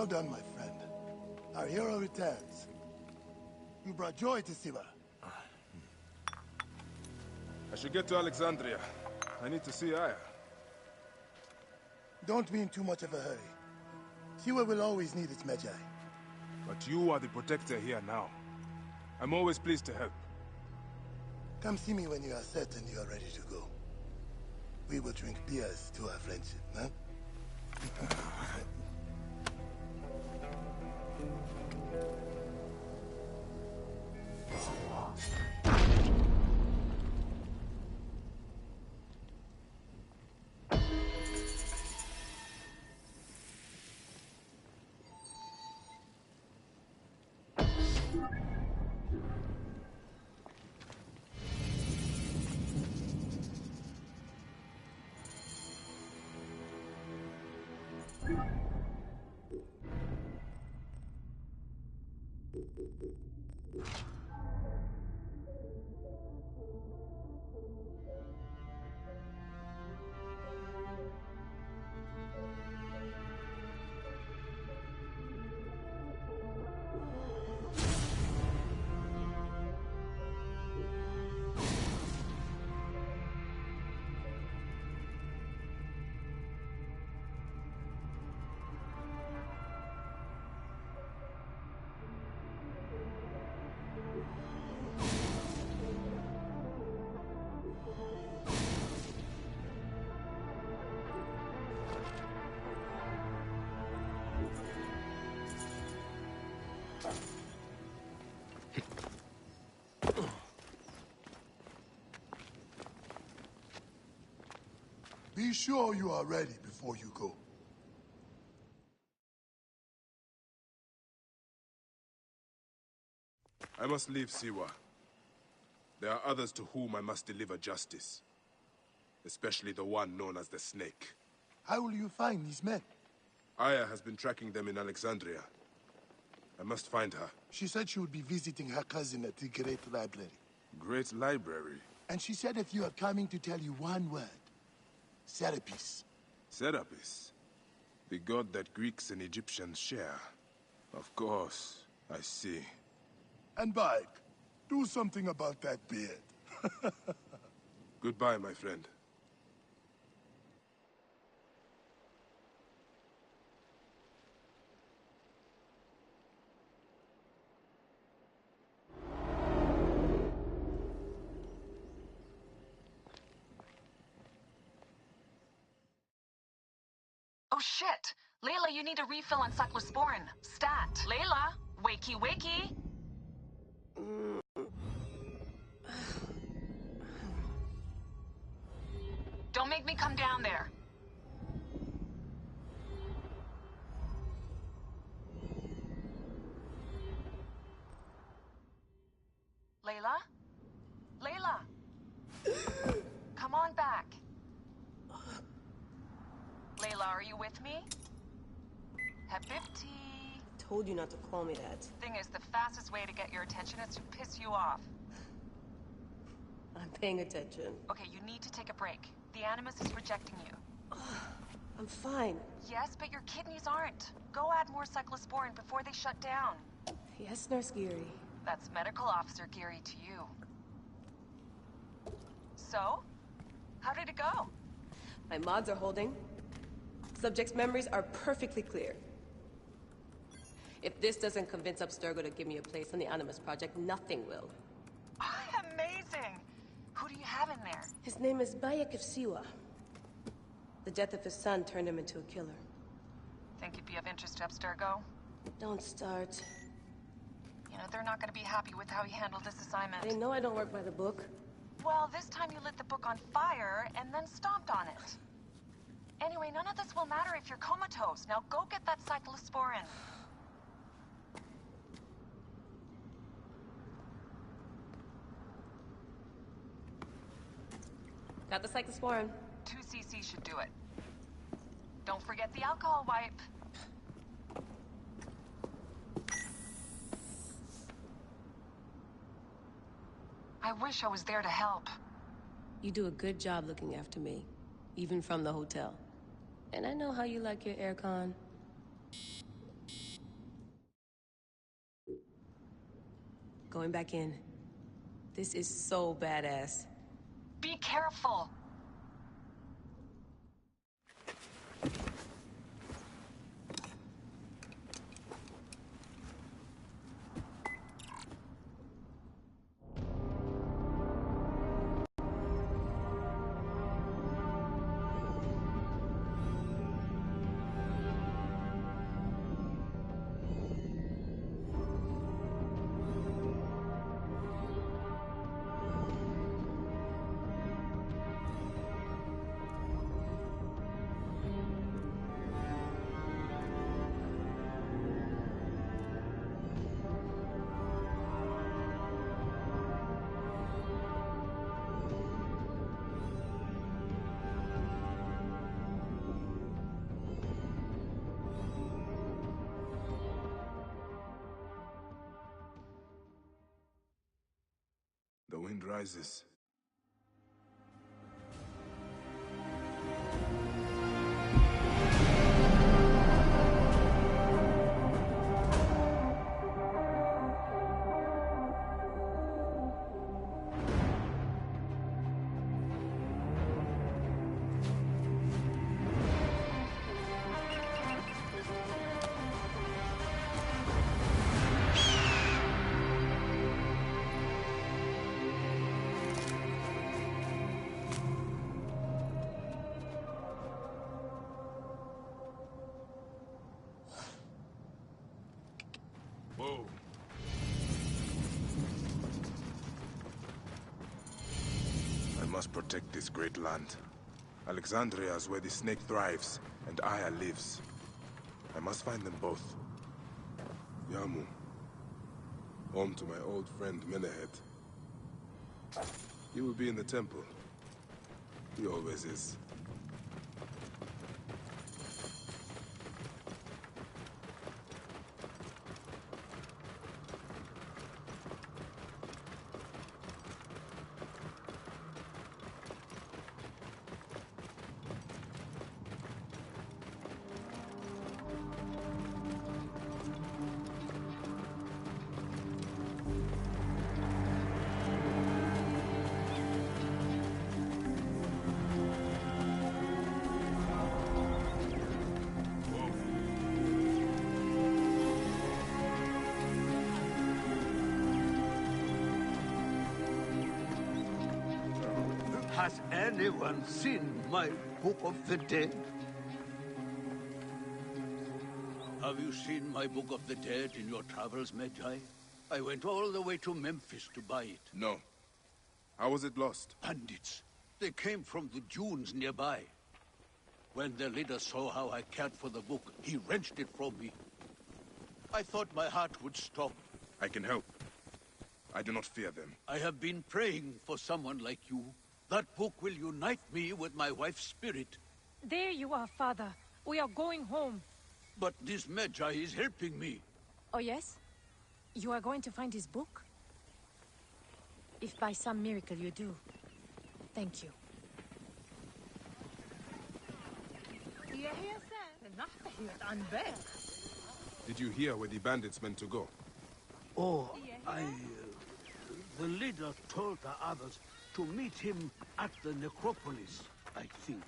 Well done, my friend. Our hero returns. You brought joy to Siwa. I should get to Alexandria. I need to see Aya. Don't be in too much of a hurry. Siwa will always need its Magi. But you are the protector here now. I'm always pleased to help. Come see me when you are certain you are ready to go. We will drink beers to our friendship, huh? Be sure you are ready before you go. I must leave Siwa. There are others to whom I must deliver justice. Especially the one known as the Snake. How will you find these men? Aya has been tracking them in Alexandria. I must find her. She said she would be visiting her cousin at the Great Library. Great Library? And she said if you are coming to tell you one word. Serapis. Serapis? The god that Greeks and Egyptians share. Of course, I see. And Bayek, do something about that beard. Goodbye, my friend. Oh shit! Layla, you need a refill on cyclosporin. Stat. Layla! Wakey wakey! Don't make me come down there. Layla? Layla! Come on back. Layla, are you with me? Habibti. Told you not to call me that. Thing is, the fastest way to get your attention is to piss you off. I'm paying attention. Okay, you need to take a break. The Animus is rejecting you. I'm fine. Yes, but your kidneys aren't. Go add more cyclosporin before they shut down. Yes, Nurse Geary. That's Medical Officer Geary to you. So? How did it go? My mods are holding. Subject's memories are perfectly clear. If this doesn't convince Abstergo to give me a place on the Animus Project, nothing will. Amazing! Who do you have in there? His name is Bayek of Siwa. The death of his son turned him into a killer. Think he'd be of interest to Abstergo? Don't start. You know, they're not gonna be happy with how he handled this assignment. They know I don't work by the book. Well, this time you lit the book on fire and then stomped on it. Anyway, none of this will matter if you're comatose. Now go get that cyclosporin. Got the cyclosporin. 2 cc should do it. Don't forget the alcohol wipe. I wish I was there to help. You do a good job looking after me, even from the hotel. And I know how you like your aircon. Going back in. This is so badass. Be careful! The wind rises. Whoa. I must protect this great land. Alexandria is where the snake thrives, and Aya lives. I must find them both. Yamu. Home to my old friend Menehet. He will be in the temple. He always is. Has anyone seen my Book of the Dead? Have you seen my Book of the Dead in your travels, Medjay? I went all the way to Memphis to buy it. No. How was it lost? Bandits. They came from the dunes nearby. When their leader saw how I cared for the book, he wrenched it from me. I thought my heart would stop. I can help. I do not fear them. I have been praying for someone like you. That book will unite me with my wife's spirit. There you are, Father. We are going home. But this Medjay is helping me. Oh, yes? You are going to find his book? If by some miracle you do, thank you. Did you hear where the bandits meant to go? Oh, the leader told the others to meet him at the necropolis, I think.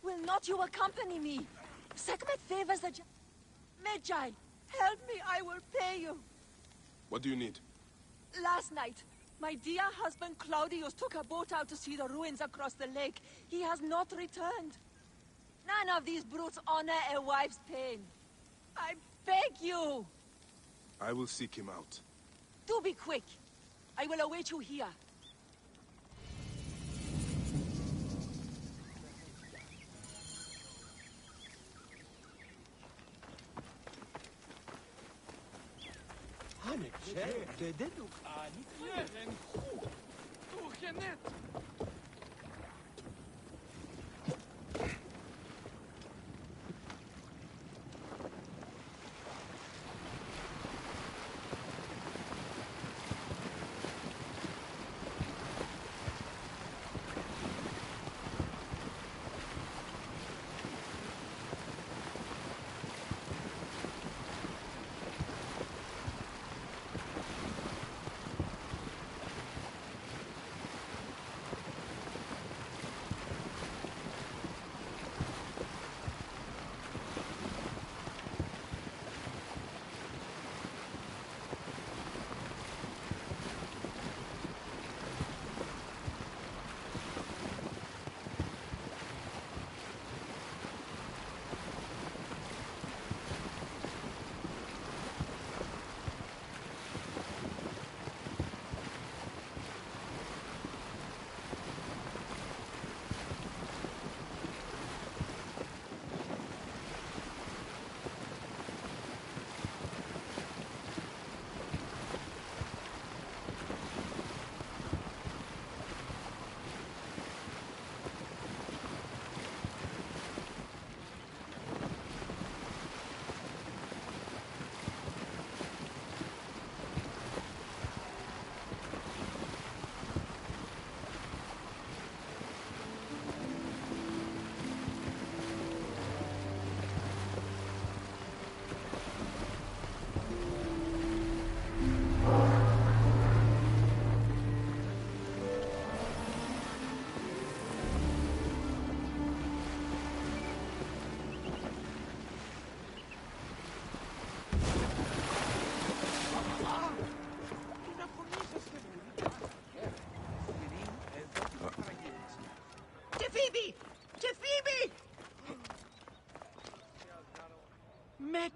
Will not you accompany me? Sekhmet favors the Medjay, help me, I will pay you. What do you need? Last night, my dear husband Claudius took a boat out to see the ruins across the lake. He has not returned. None of these brutes honor a wife's pain. I beg you. I will seek him out. Do be quick. I will await you here.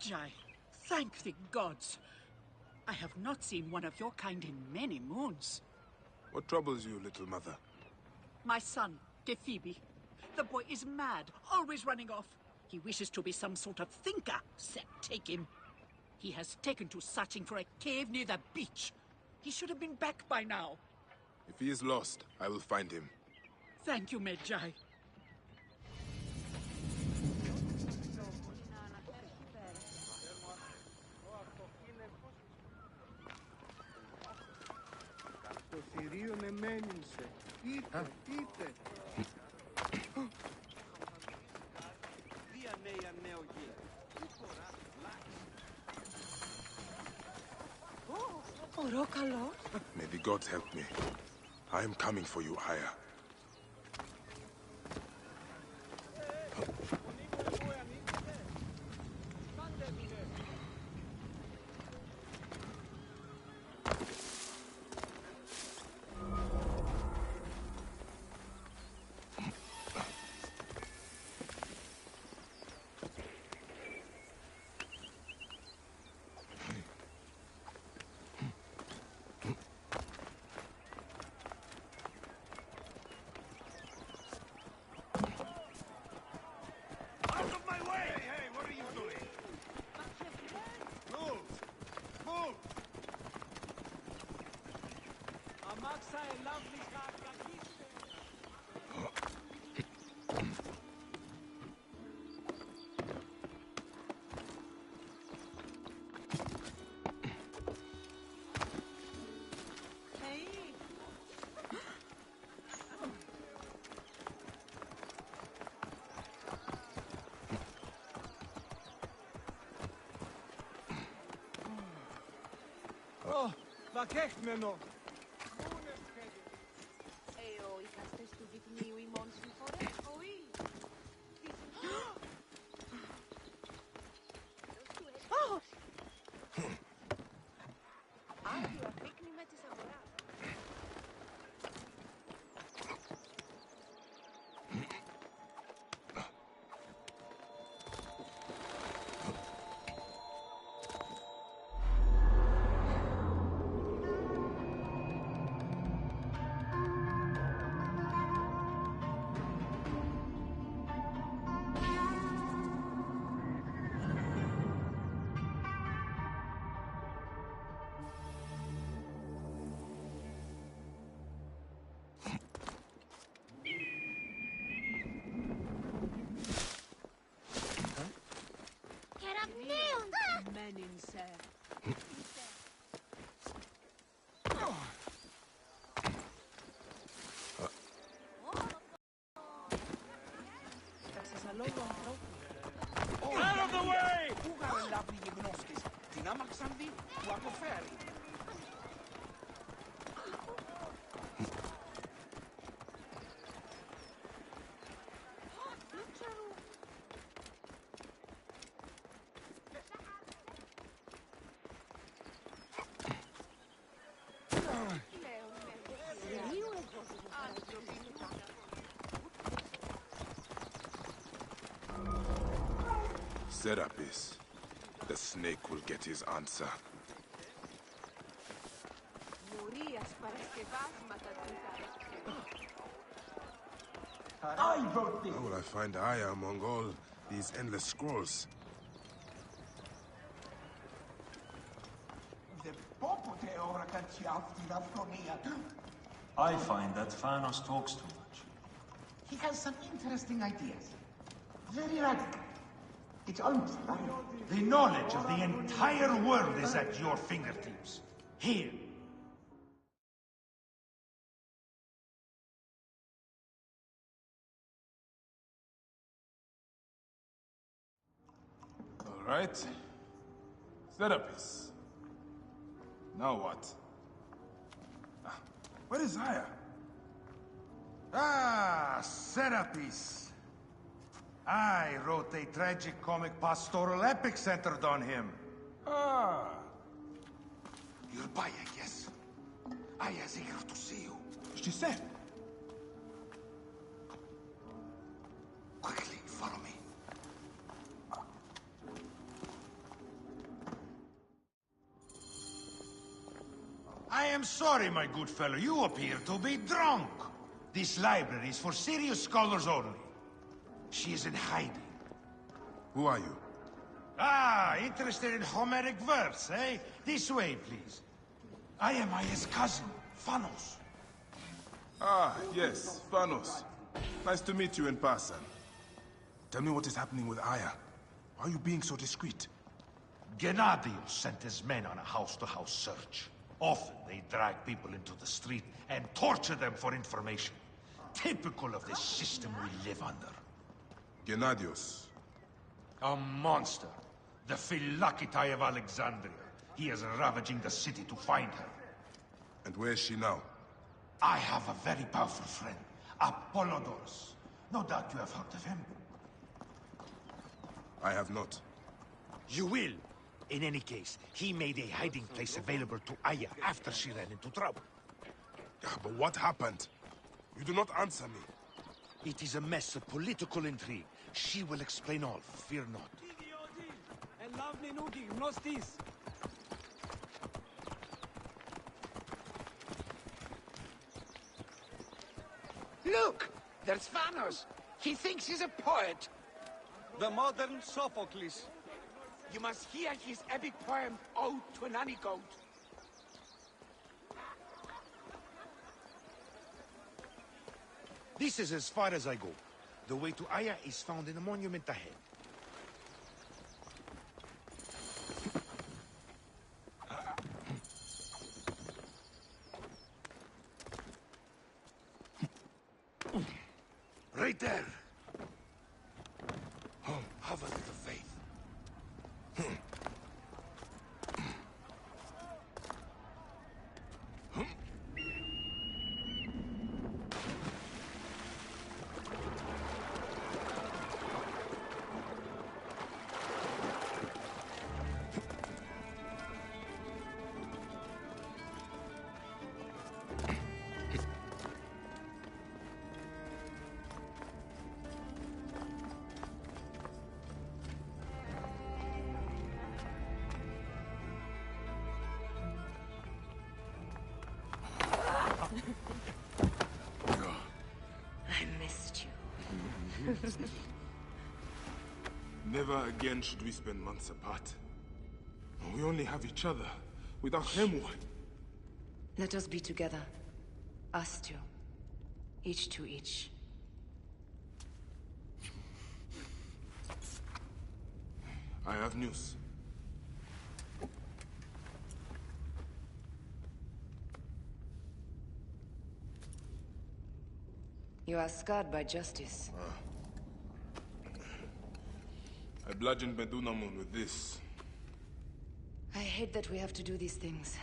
Medjay, thank the gods. I have not seen one of your kind in many moons. What troubles you, little mother? My son, Tefibi. The boy is mad, always running off. He wishes to be some sort of thinker. Set, take him. He has taken to searching for a cave near the beach. He should have been back by now. If he is lost, I will find him. Thank you, Medjay. Το θηρίο με μένυνσε. Είτε, είτε. Orokalo? May the gods help me. I am coming for you, Aya. Βακέχμενο. Ο οικαστές του γυπνίου ημών συμφορές, οή. Άδειο αφήκνημα της αγοράς. Μένυνσε. Out of the way! Πού γαρελάβει οι γνώσκες. Την άμαξαν δει, που αποφέρει. Serapis. The snake will get his answer. Μουρίας παρασκευάσματα του How will I find Aya among all these endless scrolls? I find that Thanos talks too much. He has some interesting ideas. Very radical. It's almost like The knowledge of the entire world is at your fingertips. Here. All right. Serapis. Now what? Where is Aya? Ah, Serapis. I wrote a tragic comic pastoral epic centered on him. Ah. You're by, I guess. Aya's eager to see you. She said. Quickly, follow me. I am sorry, my good fellow. You appear to be drunk. This library is for serious scholars only. She is in hiding. Who are you? Ah, interested in Homeric verse, eh? This way, please. I am Aya's cousin, Phanos. Ah, yes, Phanos. Nice to meet you in person. Tell me what is happening with Aya. Why are you being so discreet? Gennadios sent his men on a house-to-house search. Often they drag people into the street and torture them for information. Typical of this system we live under. Gennadios. A monster. The Phylakitai of Alexandria. He is ravaging the city to find her. And where is she now? I have a very powerful friend, Apollodorus. No doubt you have heard of him. I have not. You will. In any case, he made a hiding place available to Aya after she ran into trouble. But what happened? You do not answer me. It is a mess of political intrigue. She will explain all, fear not. Look! There's Phanos! He thinks he's a poet! The modern Sophocles. You must hear his epic poem, Ode to an Nanny Goat. This is as far as I go. The way to Aya is found in the monument ahead. Right there. Have a little faith. I missed you. Never again should we spend months apart. We only have each other. Without him, what? Let us be together. Us two. Each to each. I have news. You are scarred by justice. I bludgeoned Medunamun with this. I hate that we have to do these things.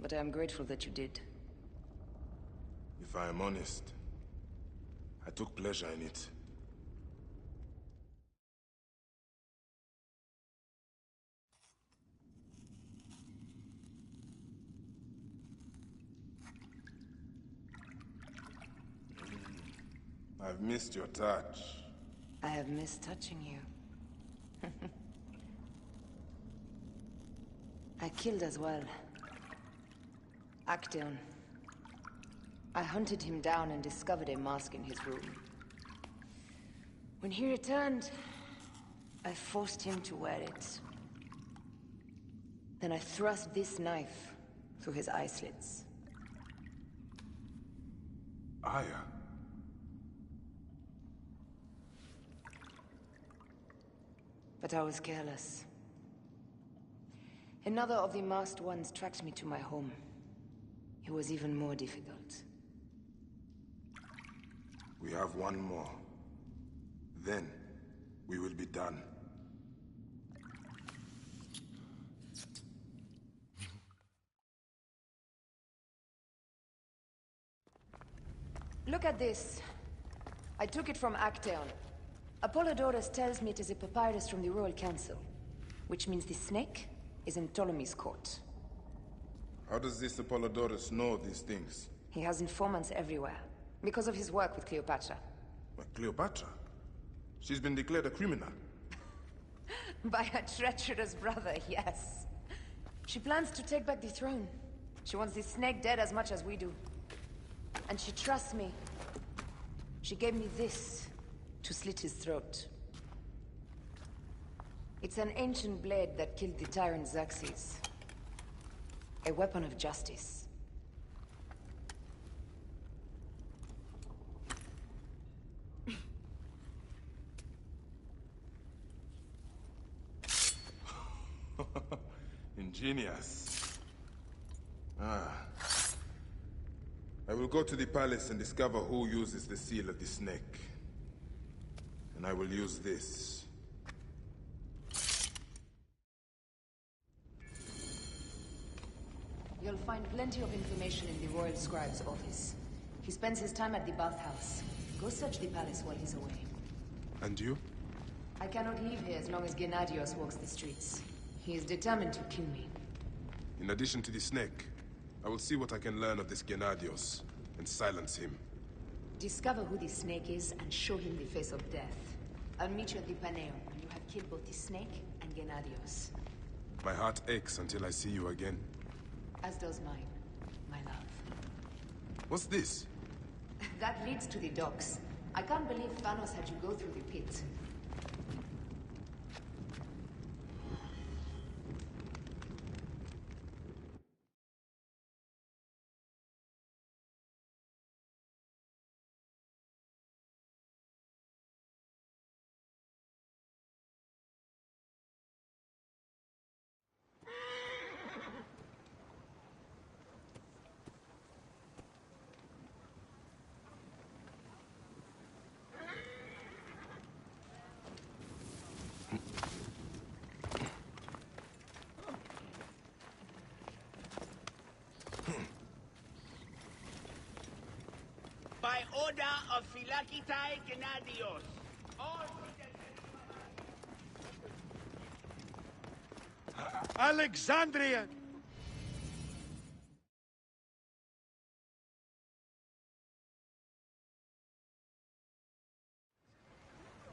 But I am grateful that you did. If I am honest, I took pleasure in it. I've missed your touch. I have missed touching you. I killed as well. Actaeon. I hunted him down and discovered a mask in his room. When he returned, I forced him to wear it. Then I thrust this knife through his eye slits. Aya. But I was careless. Another of the masked ones tracked me to my home. It was even more difficult. We have one more. Then, we will be done. Look at this. I took it from Actaeon. Apollodorus tells me it is a papyrus from the Royal Council, which means the snake is in Ptolemy's court. How does this Apollodorus know these things? He has informants everywhere, because of his work with Cleopatra. But Cleopatra? She's been declared a criminal. By her treacherous brother, yes. She plans to take back the throne, She wants this snake dead as much as we do. And she trusts me. She gave me this to slit his throat. It's an ancient blade that killed the tyrant Xerxes. A weapon of justice. Ingenious. I will go to the palace and discover who uses the seal of the snake. And I will use this. You'll find plenty of information in the Royal Scribe's office. He spends his time at the bathhouse. Go search the palace while he's away. And you? I cannot leave here as long as Gennadios walks the streets. He is determined to kill me. In addition to the snake, I will see what I can learn of this Gennadios, and silence him. Discover who the snake is, and show him the face of death. I'll meet you at the Paneo, when you have killed both the snake and Gennadios. My heart aches until I see you again. As does mine, my love. What's this? That leads to the docks. I can't believe Thanos had you go through the pit. By order of Philakitai Gennadios, all Alexandria!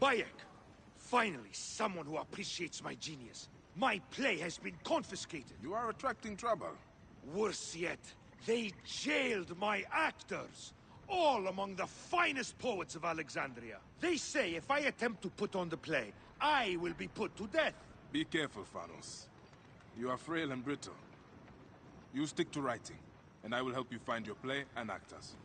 Bayek! Finally, someone who appreciates my genius. My play has been confiscated. You are attracting trouble. Worse yet, they jailed my actors. All among the finest poets of Alexandria. They say if I attempt to put on the play, I will be put to death. Be careful, Thanos. You are frail and brittle. You stick to writing, and I will help you find your play and actors.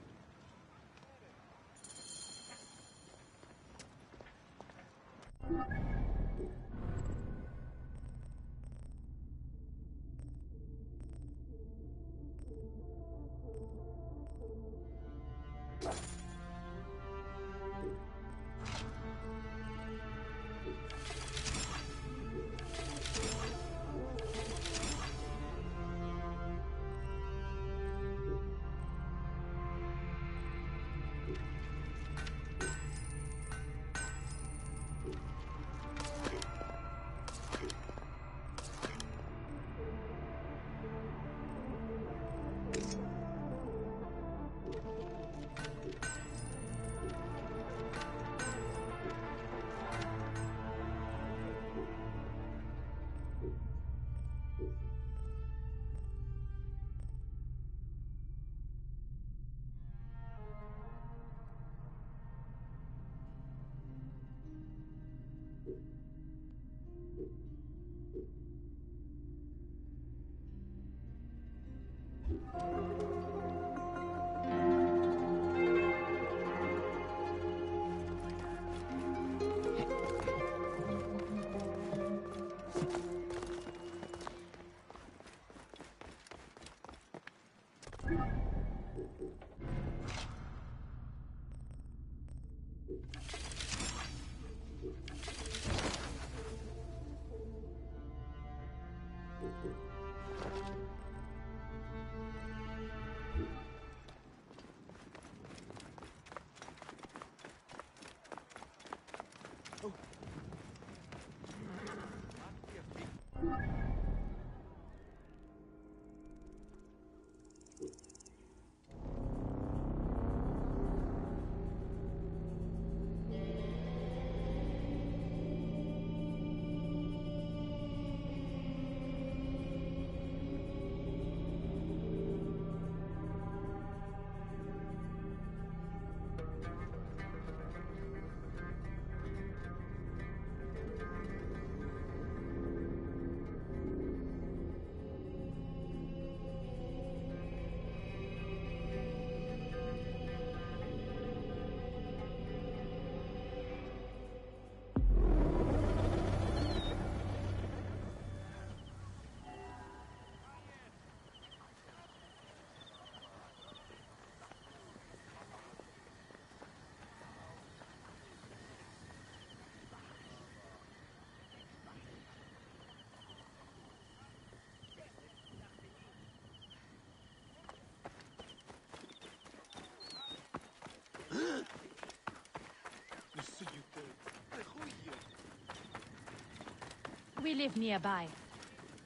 We live nearby.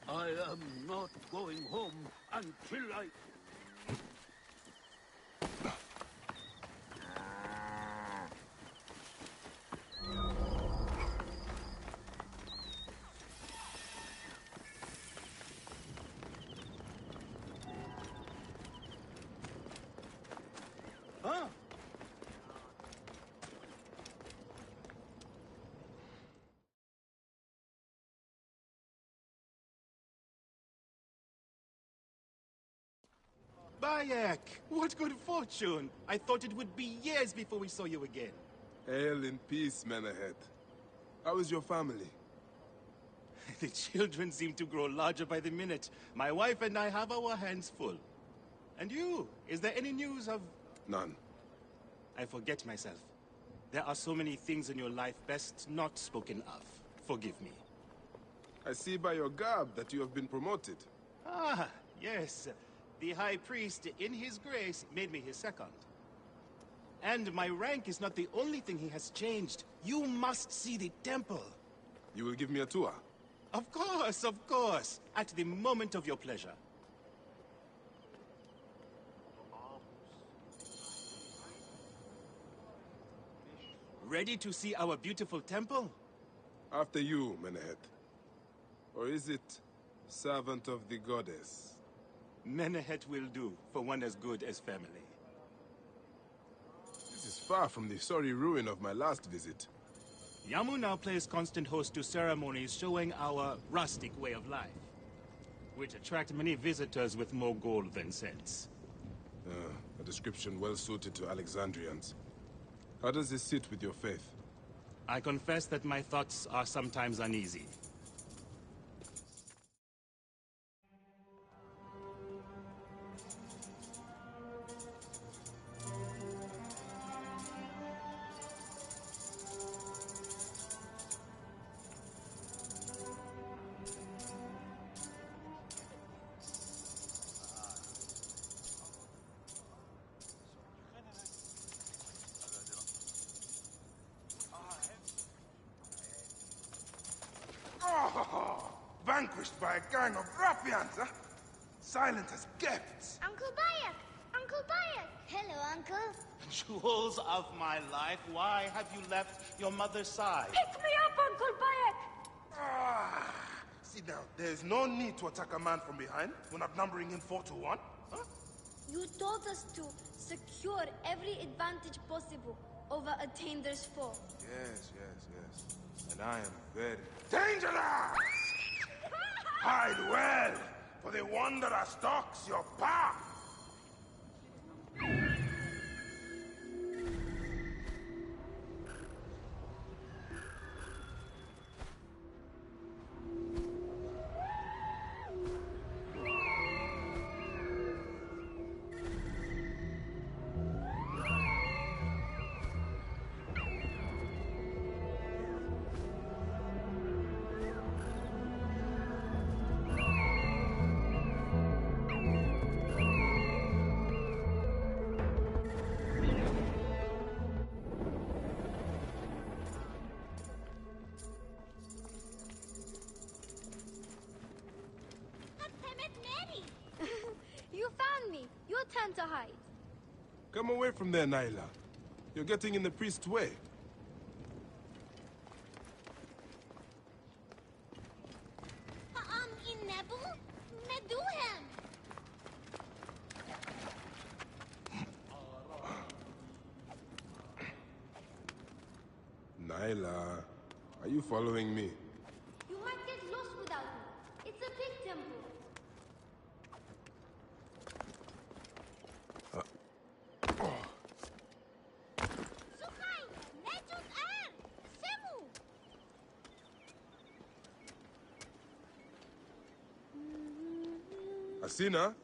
I am not going home until I... Huh? Bayek! What good fortune! I thought it would be years before we saw you again. Hail in peace, Menehet. How is your family? The children seem to grow larger by the minute. My wife and I have our hands full. And you? Is there any news of... None. I forget myself. There are so many things in your life best not spoken of. Forgive me. I see by your garb that you have been promoted. Ah, yes. The High Priest, in his grace, made me his second. And my rank is not the only thing he has changed. You must see the temple. You will give me a tour? Of course, of course. At the moment of your pleasure. Ready to see our beautiful temple? After you, Menehet. Or is it servant of the goddess? Menehet will do for one as good as family. This is far from the sorry ruin of my last visit. Yamu now plays constant host to ceremonies showing our rustic way of life, which attract many visitors with more gold than sense. A description well suited to Alexandrians. How does this sit with your faith? I confess that my thoughts are sometimes uneasy. Vanquished by a gang of ruffians, huh? Silent as kept. Uncle Bayek! Uncle Bayek! Hello, Uncle. Jewels of my life, why have you left your mother's side? Pick me up, Uncle Bayek! Sit down. There is no need to attack a man from behind when outnumbering him 4-1. Huh? You told us to secure every advantage possible over Attainer's foe. Yes. And I am very dangerous! Hide well, for the Wanderer stalks your path! You found me. Your turn to hide. Come away from there, Naila. You're getting in the priest's way. In Nebu? Meduhem! Naila, are you following me? You might get lost without me. It's a big temple. Asina,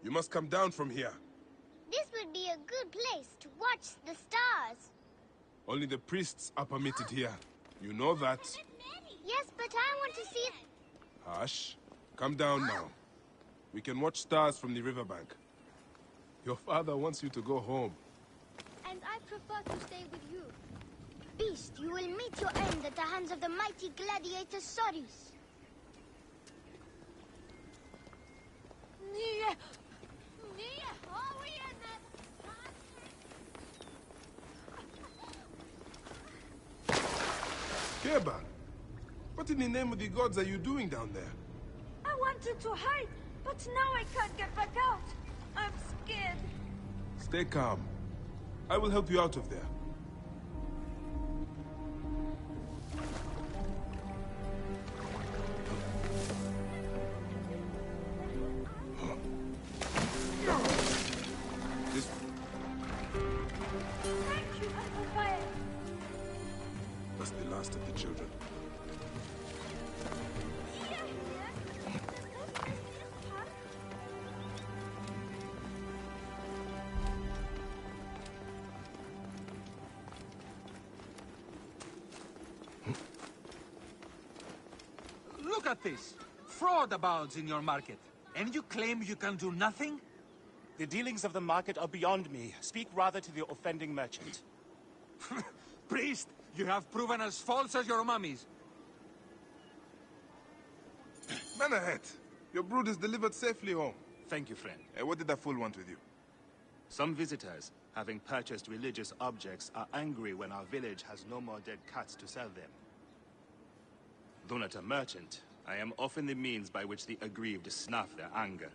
you must come down from here. This would be a good place to watch the stars. Only the priests are permitted here. You know that. Yes, but I want to see it. Hush. Come down now. We can watch stars from the riverbank. Your father wants you to go home. And I prefer to stay with you. Beast, you will meet your end at the hands of the mighty gladiator Sorus. Keba, what in the name of the gods are you doing down there? I wanted to hide, but now I can't get back out. I'm scared. Stay calm. I will help you out of there. This... Thank you, Fire. That's the last of the children. Look at this. Fraud abounds in your market. And you claim you can do nothing? The dealings of the market are beyond me. Speak rather to the offending merchant. Priest, you have proven as false as your mummies. Man ahead. Your brood is delivered safely home. Thank you, friend. What did that fool want with you? Some visitors, having purchased religious objects, are angry when our village has no more dead cats to sell them. Though not a merchant, I am often the means by which the aggrieved snuff their anger.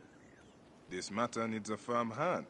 This matter needs a firm hand.